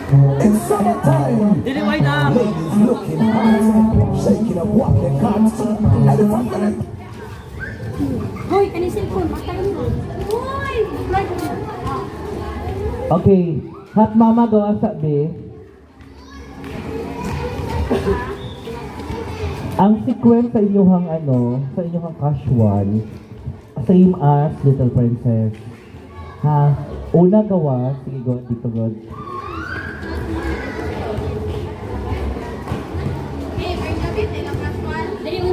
It's summertime. Diliway na! Ladies looking hot, shaking up what they got. Elephant. Hoy, kanin cellphone, patayin mo. Hoy! Okay, hot mama gawa sa be. Ang sequence sa inyong sa inyong casual, same as Little Princess. Ha? Una gawa, sige God, dito God.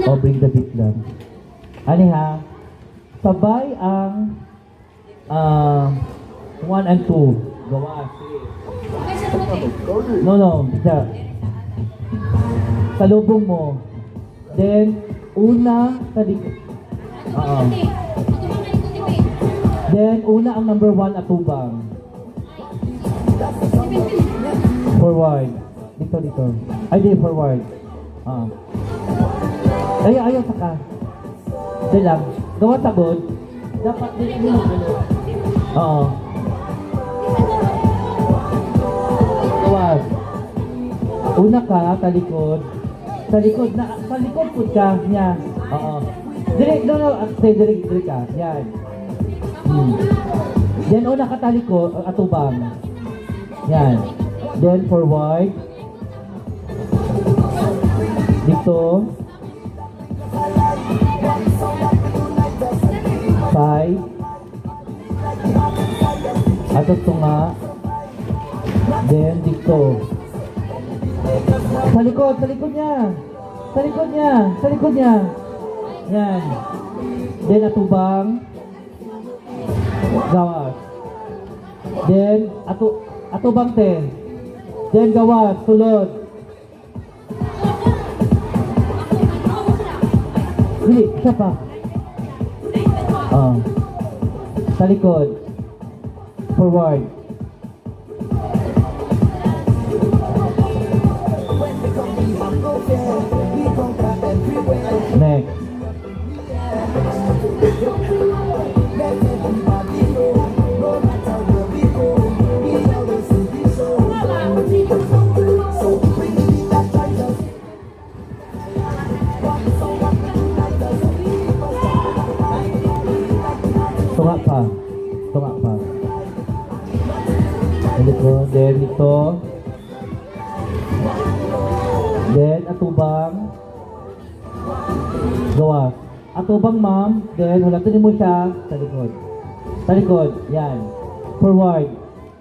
O, bring the beat lang. Ano ha? Sabay ang 1 and 2. Gawa, sige. No, bisa. Salubong mo. Then, una, Then, una ang number 1 atubang. Forward. Dito. Ay, di, forward. Ayaw, saka. Dito lang. Gawa tagod. Dapat din mo. Oo. Gawas. Una ka, talikod. Talikod po ka. Yan. Oo. Direct, no. Stay direct ka. Yan. Then, una ka talikod, atubang. Yan. Then, forward. Dito. 5. Ato tunga. Then, dito. Sa likod niya. Yan. Then, atubang. Gawas. Then, atubang te. Then, gawas. Sulod. Hindi, siya pa. Sa likod. Forward. Next. Tunga pa. Then ito. Then atubang. Gawa. Atubang ma'am. Then hulatunin mo siya sa likod. Yan. Forward.